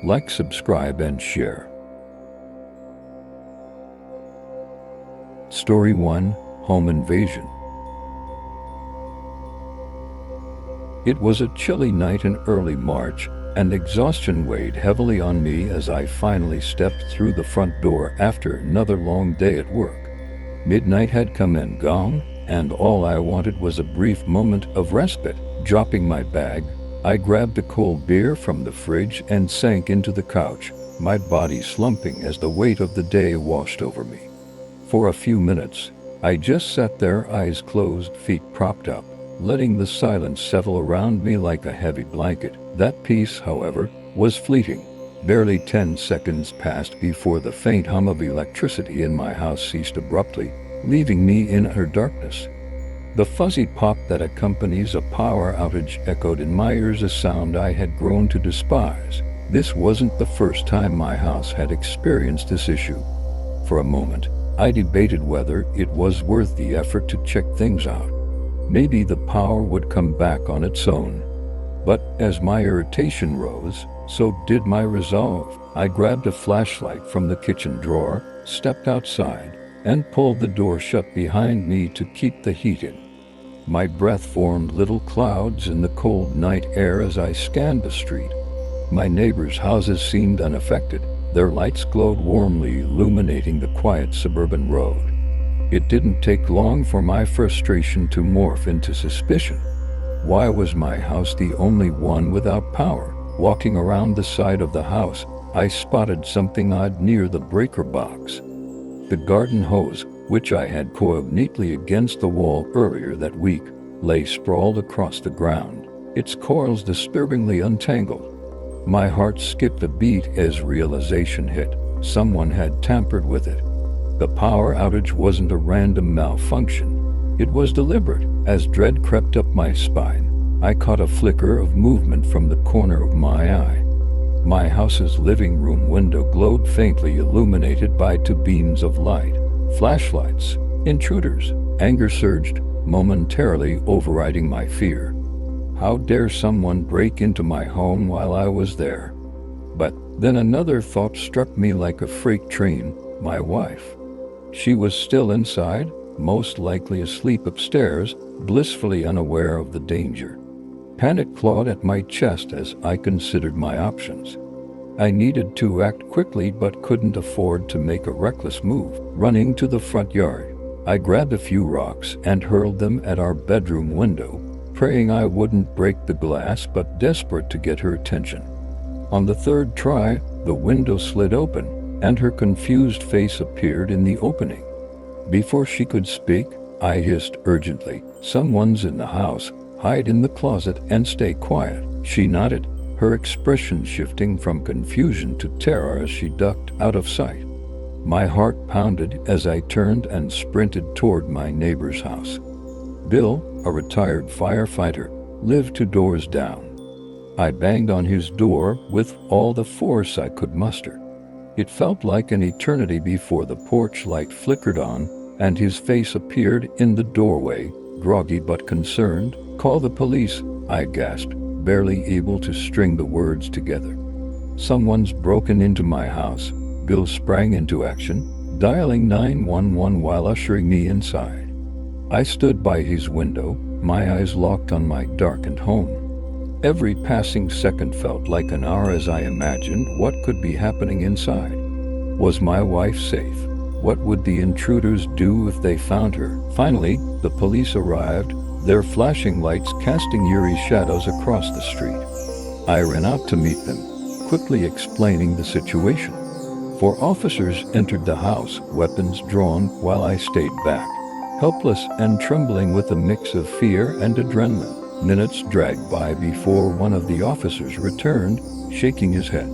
like, subscribe, and share. Story 1: Home Invasion. It was a chilly night in early March, and exhaustion weighed heavily on me as I finally stepped through the front door after another long day at work. Midnight had come and gone, and all I wanted was a brief moment of respite. Dropping my bag, I grabbed a cold beer from the fridge and sank into the couch, my body slumping as the weight of the day washed over me. For a few minutes, I just sat there, eyes closed, feet propped up, letting the silence settle around me like a heavy blanket. That peace, however, was fleeting. Barely 10 seconds passed before the faint hum of electricity in my house ceased abruptly, leaving me in utter darkness. The fuzzy pop that accompanies a power outage echoed in my ears, a sound I had grown to despise. This wasn't the first time my house had experienced this issue. For a moment, I debated whether it was worth the effort to check things out. Maybe the power would come back on its own. But as my irritation rose, so did my resolve. I grabbed a flashlight from the kitchen drawer, stepped outside, and pulled the door shut behind me to keep the heat in. My breath formed little clouds in the cold night air as I scanned the street. My neighbors' houses seemed unaffected. Their lights glowed warmly, illuminating the quiet suburban road. It didn't take long for my frustration to morph into suspicion. Why was my house the only one without power? Walking around the side of the house, I spotted something odd near the breaker box. The garden hose, which I had coiled neatly against the wall earlier that week, lay sprawled across the ground, its coils disturbingly untangled. My heart skipped a beat as realization hit. Someone had tampered with it. The power outage wasn't a random malfunction. It was deliberate. As dread crept up my spine, I caught a flicker of movement from the corner of my eye. My house's living room window glowed faintly, illuminated by 2 beams of light. Flashlights. Intruders. Anger surged, momentarily overriding my fear. How dare someone break into my home while I was there? But then another thought struck me like a freight train: my wife. She was still inside, most likely asleep upstairs, blissfully unaware of the danger. Panic clawed at my chest as I considered my options. I needed to act quickly but couldn't afford to make a reckless move. Running to the front yard, I grabbed a few rocks and hurled them at our bedroom window, praying I wouldn't break the glass but desperate to get her attention. On the third try, the window slid open, and her confused face appeared in the opening. Before she could speak, I hissed urgently, "Someone's in the house. Hide in the closet and stay quiet." She nodded, her expression shifting from confusion to terror as she ducked out of sight. My heart pounded as I turned and sprinted toward my neighbor's house. Bill, a retired firefighter, lived 2 doors down. I banged on his door with all the force I could muster. It felt like an eternity before the porch light flickered on, and his face appeared in the doorway, groggy but concerned. "Call the police," I gasped, barely able to string the words together. "Someone's broken into my house." Bill sprang into action, dialing 911 while ushering me inside. I stood by his window, my eyes locked on my darkened home. Every passing second felt like an hour as I imagined what could be happening inside. Was my wife safe? What would the intruders do if they found her? Finally, the police arrived, their flashing lights casting eerie shadows across the street. I ran out to meet them, quickly explaining the situation. 4 officers entered the house, weapons drawn, while I stayed back, helpless and trembling with a mix of fear and adrenaline. Minutes dragged by before one of the officers returned, shaking his head.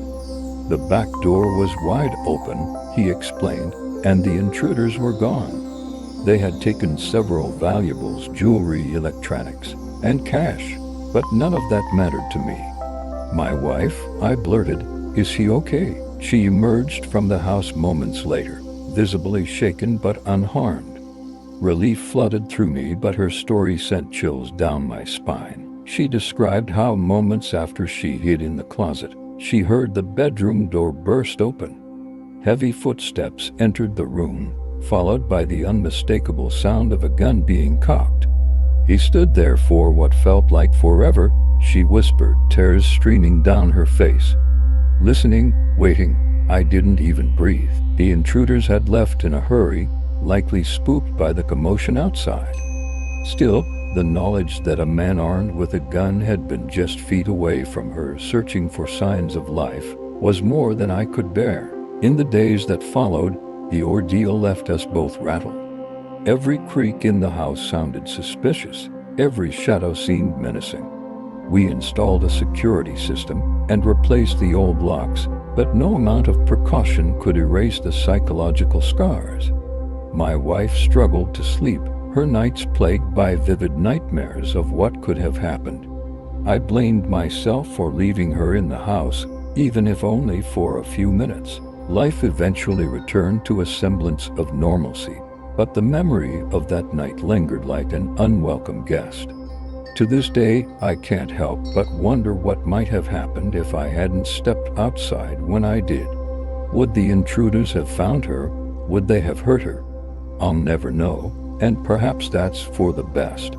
"The back door was wide open," he explained, "and the intruders were gone. They had taken several valuables, jewelry, electronics, and cash, but none of that mattered to me." "My wife?" I blurted. "Is she okay?" She emerged from the house moments later, visibly shaken but unharmed. Relief flooded through me, but her story sent chills down my spine. She described how moments after she hid in the closet, She heard the bedroom door burst open. Heavy footsteps entered the room, followed by the unmistakable sound of a gun being cocked. He stood there for what felt like forever, she whispered, tears streaming down her face. Listening, waiting, I didn't even breathe. The intruders had left in a hurry, likely spooked by the commotion outside. Still, the knowledge that a man armed with a gun had been just feet away from her searching for signs of life was more than I could bear. In the days that followed, the ordeal left us both rattled. Every creak in the house sounded suspicious. Every shadow seemed menacing. We installed a security system and replaced the old locks, but no amount of precaution could erase the psychological scars. My wife struggled to sleep, her nights plagued by vivid nightmares of what could have happened. I blamed myself for leaving her in the house, even if only for a few minutes. Life eventually returned to a semblance of normalcy, but the memory of that night lingered like an unwelcome guest. To this day, I can't help but wonder what might have happened if I hadn't stepped outside when I did. Would the intruders have found her? Would they have hurt her? I'll never know, and perhaps that's for the best.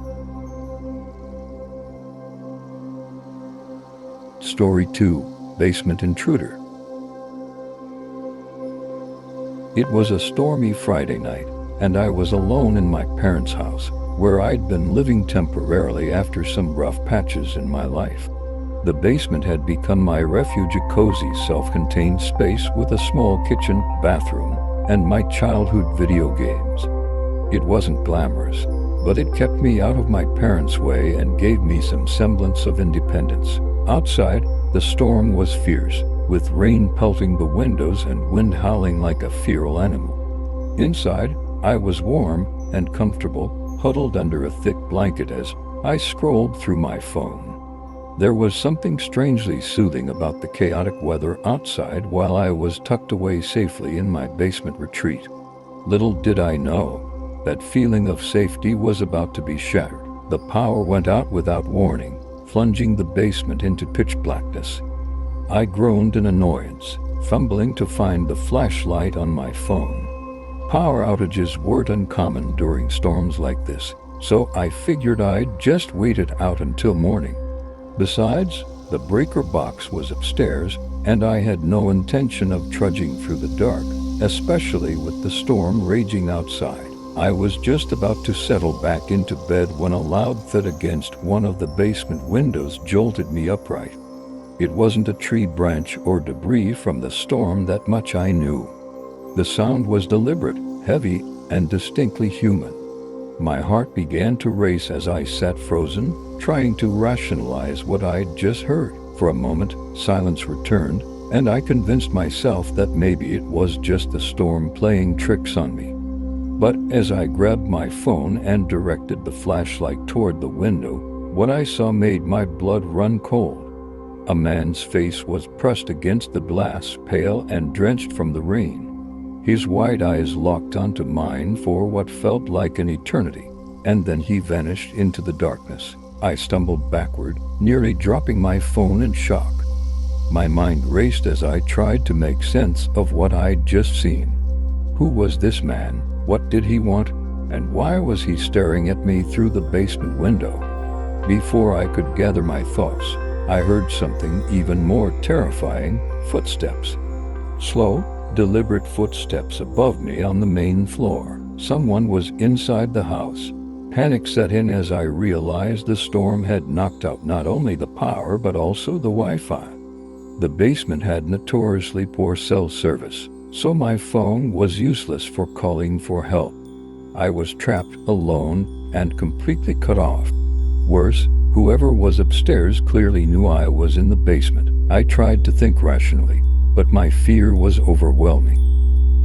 Story 2: Basement Intruder. It was a stormy Friday night, and I was alone in my parents' house, where I'd been living temporarily after some rough patches in my life. The basement had become my refuge, a cozy, self-contained space with a small kitchen, bathroom, and my childhood video games. It wasn't glamorous, but it kept me out of my parents' way and gave me some semblance of independence. Outside, the storm was fierce, with rain pelting the windows and wind howling like a feral animal. Inside, I was warm and comfortable, huddled under a thick blanket as I scrolled through my phone. There was something strangely soothing about the chaotic weather outside while I was tucked away safely in my basement retreat. Little did I know, that feeling of safety was about to be shattered. The power went out without warning, plunging the basement into pitch blackness. I groaned in annoyance, fumbling to find the flashlight on my phone. Power outages weren't uncommon during storms like this, so I figured I'd just wait it out until morning. Besides, the breaker box was upstairs, and I had no intention of trudging through the dark, especially with the storm raging outside. I was just about to settle back into bed when a loud thud against one of the basement windows jolted me upright. It wasn't a tree branch or debris from the storm, that much I knew. The sound was deliberate, heavy, and distinctly human. My heart began to race as I sat frozen, trying to rationalize what I'd just heard. For a moment, silence returned, and I convinced myself that maybe it was just the storm playing tricks on me. But as I grabbed my phone and directed the flashlight toward the window, what I saw made my blood run cold. A man's face was pressed against the glass, pale and drenched from the rain. His wide eyes locked onto mine for what felt like an eternity, and then he vanished into the darkness. I stumbled backward, nearly dropping my phone in shock. My mind raced as I tried to make sense of what I'd just seen. Who was this man? What did he want? And why was he staring at me through the basement window? Before I could gather my thoughts, I heard something even more terrifying: footsteps. Slow, deliberate footsteps above me on the main floor. Someone was inside the house. Panic set in as I realized the storm had knocked out not only the power but also the Wi-Fi. The basement had notoriously poor cell service, so my phone was useless for calling for help. I was trapped, alone, and completely cut off. Worse, whoever was upstairs clearly knew I was in the basement. I tried to think rationally, but my fear was overwhelming.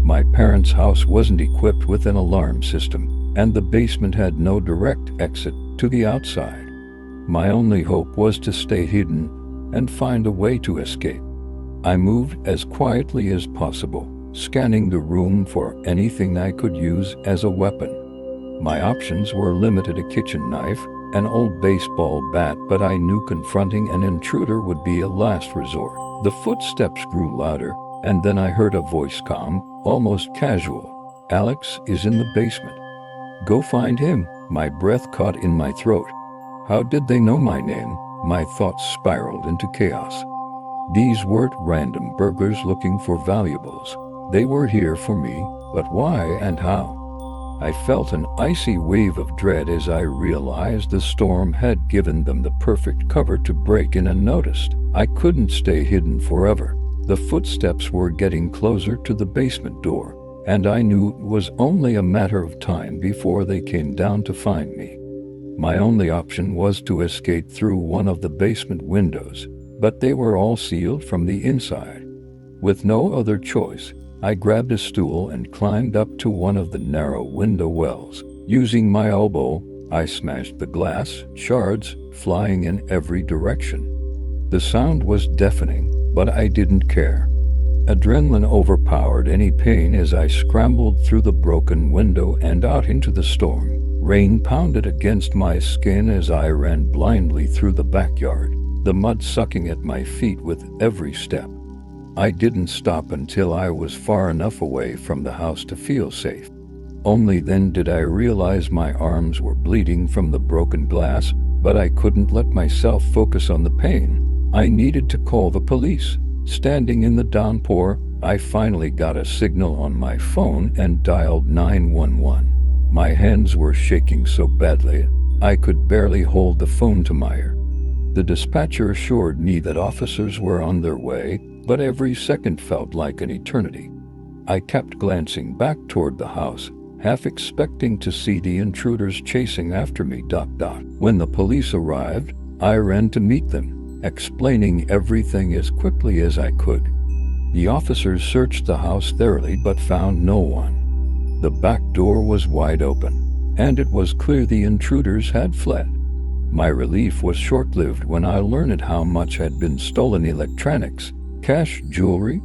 My parents' house wasn't equipped with an alarm system, and the basement had no direct exit to the outside. My only hope was to stay hidden and find a way to escape. I moved as quietly as possible, scanning the room for anything I could use as a weapon. My options were limited: a kitchen knife, An old baseball bat, but I knew confronting an intruder would be a last resort. The footsteps grew louder, and then I heard a voice, calm, almost casual. "Alex is in the basement. Go find him." My breath caught in my throat. How did they know my name? My thoughts spiraled into chaos. These weren't random burglars looking for valuables. They were here for me, but why and how? I felt an icy wave of dread as I realized the storm had given them the perfect cover to break in unnoticed. I couldn't stay hidden forever. The footsteps were getting closer to the basement door, and I knew it was only a matter of time before they came down to find me. My only option was to escape through one of the basement windows, but they were all sealed from the inside. With no other choice, I grabbed a stool and climbed up to one of the narrow window wells. Using my elbow, I smashed the glass, shards flying in every direction. The sound was deafening, but I didn't care. Adrenaline overpowered any pain as I scrambled through the broken window and out into the storm. Rain pounded against my skin as I ran blindly through the backyard, the mud sucking at my feet with every step. I didn't stop until I was far enough away from the house to feel safe. Only then did I realize my arms were bleeding from the broken glass, but I couldn't let myself focus on the pain. I needed to call the police. Standing in the downpour, I finally got a signal on my phone and dialed 911. My hands were shaking so badly, I could barely hold the phone to my ear. The dispatcher assured me that officers were on their way, but every second felt like an eternity. I kept glancing back toward the house, half expecting to see the intruders chasing after me. When the police arrived, I ran to meet them, explaining everything as quickly as I could. The officers searched the house thoroughly but found no one. The back door was wide open, and it was clear the intruders had fled. My relief was short-lived when I learned how much had been stolen: electronics, cash, jewelry.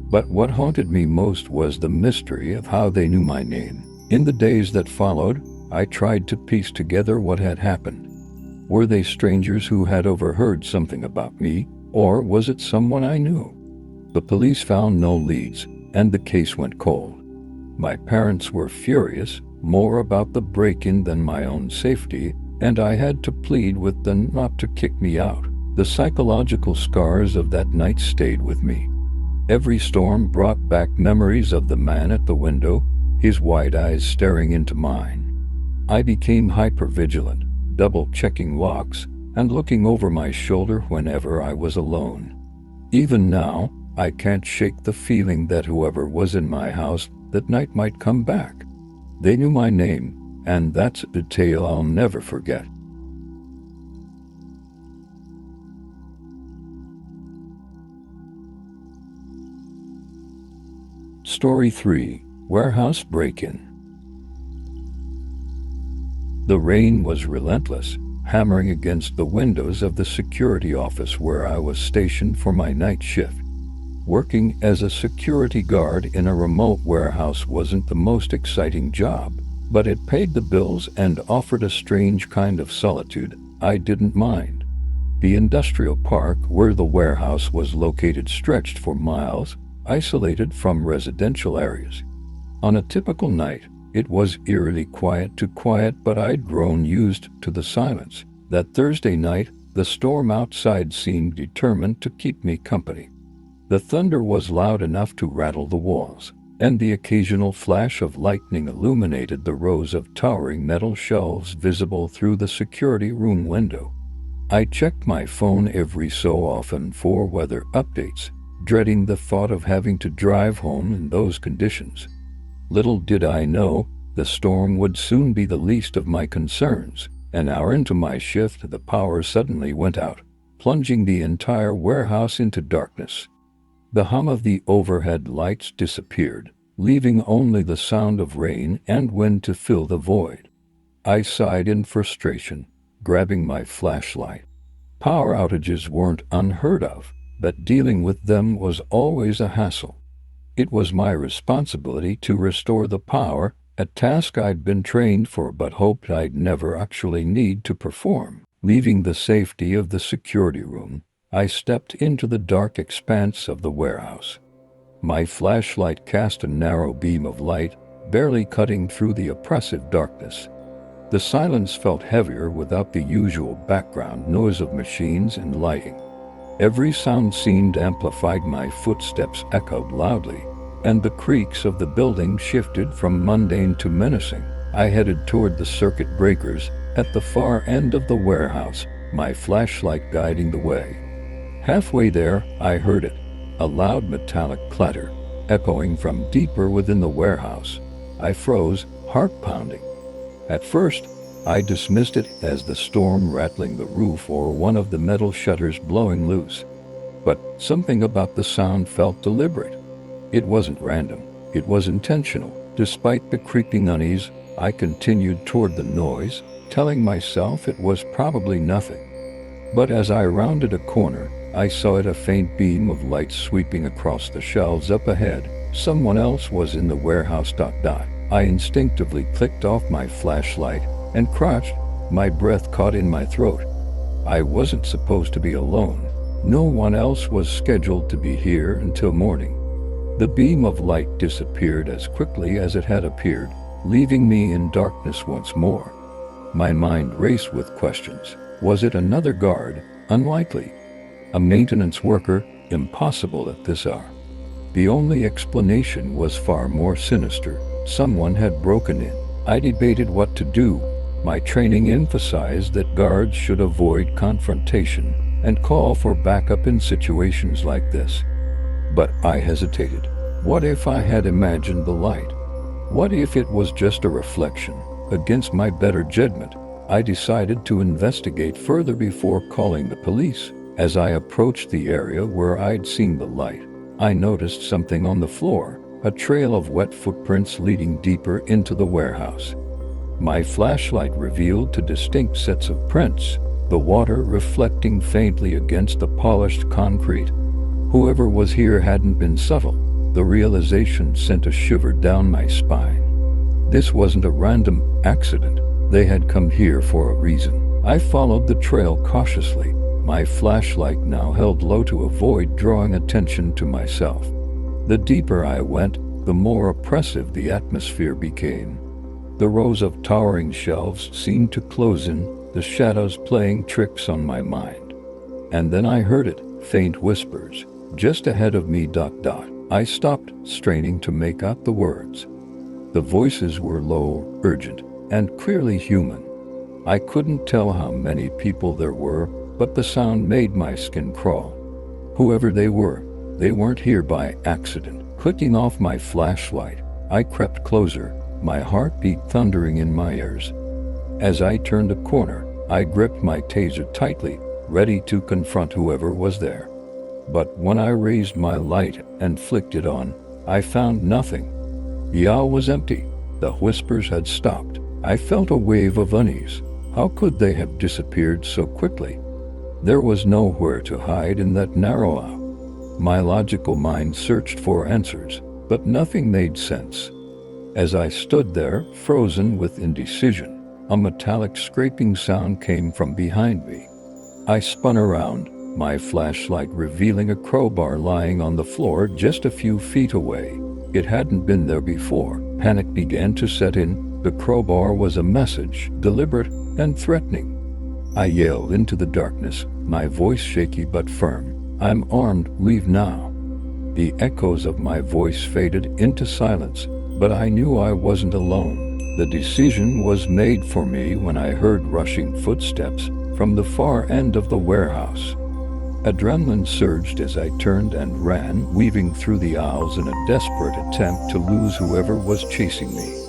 But what haunted me most was the mystery of how they knew my name. In the days that followed, I tried to piece together what had happened. Were they strangers who had overheard something about me, or was it someone I knew? The police found no leads, and the case went cold. My parents were furious, more about the break-in than my own safety, and I had to plead with them not to kick me out. The psychological scars of that night stayed with me. Every storm brought back memories of the man at the window, his wide eyes staring into mine. I became hyper-vigilant, double-checking locks and looking over my shoulder whenever I was alone. Even now, I can't shake the feeling that whoever was in my house that night might come back. They knew my name, and that's a detail I'll never forget. Story 3: Warehouse Break-In. The rain was relentless, hammering against the windows of the security office where I was stationed for my night shift. Working as a security guard in a remote warehouse wasn't the most exciting job, but it paid the bills and offered a strange kind of solitude I didn't mind. The industrial park where the warehouse was located stretched for miles, isolated from residential areas. On a typical night, it was eerily quiet, too quiet, but I'd grown used to the silence. That Thursday night, the storm outside seemed determined to keep me company. The thunder was loud enough to rattle the walls, and the occasional flash of lightning illuminated the rows of towering metal shelves visible through the security room window. I checked my phone every so often for weather updates, dreading the thought of having to drive home in those conditions. Little did I know, the storm would soon be the least of my concerns. An hour into my shift, the power suddenly went out, plunging the entire warehouse into darkness. The hum of the overhead lights disappeared, leaving only the sound of rain and wind to fill the void. I sighed in frustration, grabbing my flashlight. Power outages weren't unheard of, but dealing with them was always a hassle. It was my responsibility to restore the power, a task I'd been trained for but hoped I'd never actually need to perform. Leaving the safety of the security room, I stepped into the dark expanse of the warehouse. My flashlight cast a narrow beam of light, barely cutting through the oppressive darkness. The silence felt heavier without the usual background noise of machines and lighting. Every sound seemed amplified. My footsteps echoed loudly, and the creaks of the building shifted from mundane to menacing. I headed toward the circuit breakers at the far end of the warehouse, my flashlight guiding the way. Halfway there, I heard it, a loud metallic clatter, echoing from deeper within the warehouse. I froze, heart pounding. At first, I dismissed it as the storm rattling the roof or one of the metal shutters blowing loose. But something about the sound felt deliberate. It wasn't random, it was intentional. Despite the creeping unease, I continued toward the noise, telling myself it was probably nothing. But as I rounded a corner, I saw a faint beam of light sweeping across the shelves up ahead. Someone else was in the warehouse. I instinctively clicked off my flashlight and crouched, my breath caught in my throat. I wasn't supposed to be alone. No one else was scheduled to be here until morning. The beam of light disappeared as quickly as it had appeared, leaving me in darkness once more. My mind raced with questions. Was it another guard? Unlikely. A maintenance worker? Impossible at this hour. The only explanation was far more sinister. Someone had broken in. I debated what to do. My training emphasized that guards should avoid confrontation and call for backup in situations like this. But I hesitated. What if I had imagined the light? What if it was just a reflection? Against my better judgment, I decided to investigate further before calling the police. As I approached the area where I'd seen the light, I noticed something on the floor, a trail of wet footprints leading deeper into the warehouse. My flashlight revealed two distinct sets of prints, the water reflecting faintly against the polished concrete. Whoever was here hadn't been subtle. The realization sent a shiver down my spine. This wasn't a random accident. They had come here for a reason. I followed the trail cautiously, my flashlight now held low to avoid drawing attention to myself. The deeper I went, the more oppressive the atmosphere became. The rows of towering shelves seemed to close in, the shadows playing tricks on my mind. And then I heard it, faint whispers, just ahead of me. I stopped, straining to make out the words. The voices were low, urgent, and clearly human. I couldn't tell how many people there were, but the sound made my skin crawl. Whoever they were, they weren't here by accident. Clicking off my flashlight, I crept closer, my heartbeat thundering in my ears. As I turned a corner, I gripped my taser tightly, ready to confront whoever was there. But when I raised my light and flicked it on, I found nothing. The aisle was empty. The whispers had stopped. I felt a wave of unease. How could they have disappeared so quickly? There was nowhere to hide in that narrow aisle. My logical mind searched for answers, but nothing made sense. As I stood there, frozen with indecision, a metallic scraping sound came from behind me. I spun around, my flashlight revealing a crowbar lying on the floor just a few feet away. It hadn't been there before. Panic began to set in. The crowbar was a message, deliberate and threatening. I yelled into the darkness, my voice shaky but firm. I'm armed, leave now. The echoes of my voice faded into silence, but I knew I wasn't alone. The decision was made for me when I heard rushing footsteps from the far end of the warehouse. Adrenaline surged as I turned and ran, weaving through the aisles in a desperate attempt to lose whoever was chasing me.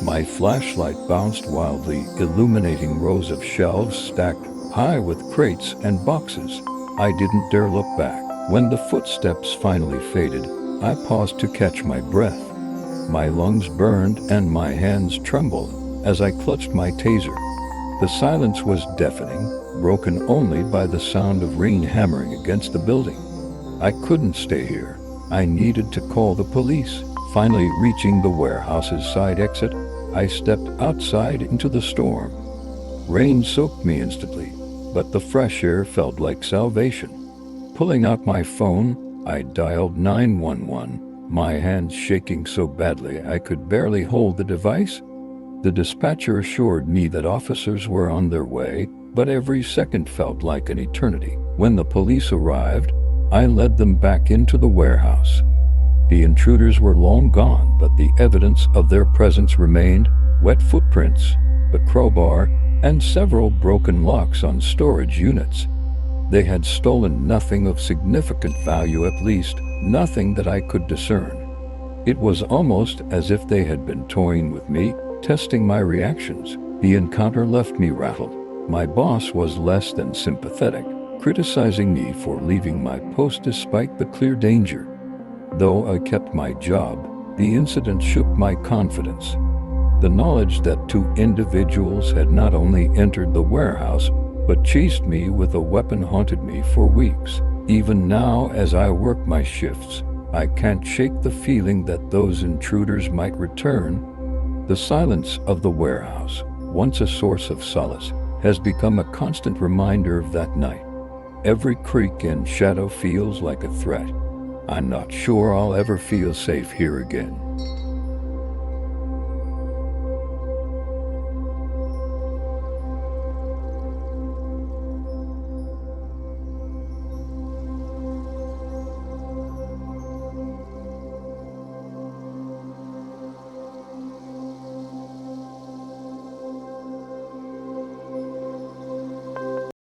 My flashlight bounced wildly, illuminating rows of shelves stacked high with crates and boxes. I didn't dare look back. When the footsteps finally faded, I paused to catch my breath. My lungs burned and my hands trembled as I clutched my taser. The silence was deafening, broken only by the sound of rain hammering against the building. I couldn't stay here. I needed to call the police. Finally reaching the warehouse's side exit, I stepped outside into the storm. Rain soaked me instantly, but the fresh air felt like salvation. Pulling out my phone, I dialed 911, my hands shaking so badly I could barely hold the device. The dispatcher assured me that officers were on their way, but every second felt like an eternity. When the police arrived, I led them back into the warehouse. The intruders were long gone, but the evidence of their presence remained: wet footprints, a crowbar, and several broken locks on storage units. They had stolen nothing of significant value, at least nothing that I could discern. It was almost as if they had been toying with me, testing my reactions. The encounter left me rattled. My boss was less than sympathetic, criticizing me for leaving my post despite the clear danger. Though I kept my job, the incident shook my confidence. The knowledge that two individuals had not only entered the warehouse, but chased me with a weapon haunted me for weeks. Even now, as I work my shifts, I can't shake the feeling that those intruders might return. The silence of the warehouse, once a source of solace, has become a constant reminder of that night. Every creak and shadow feels like a threat. I'm not sure I'll ever feel safe here again.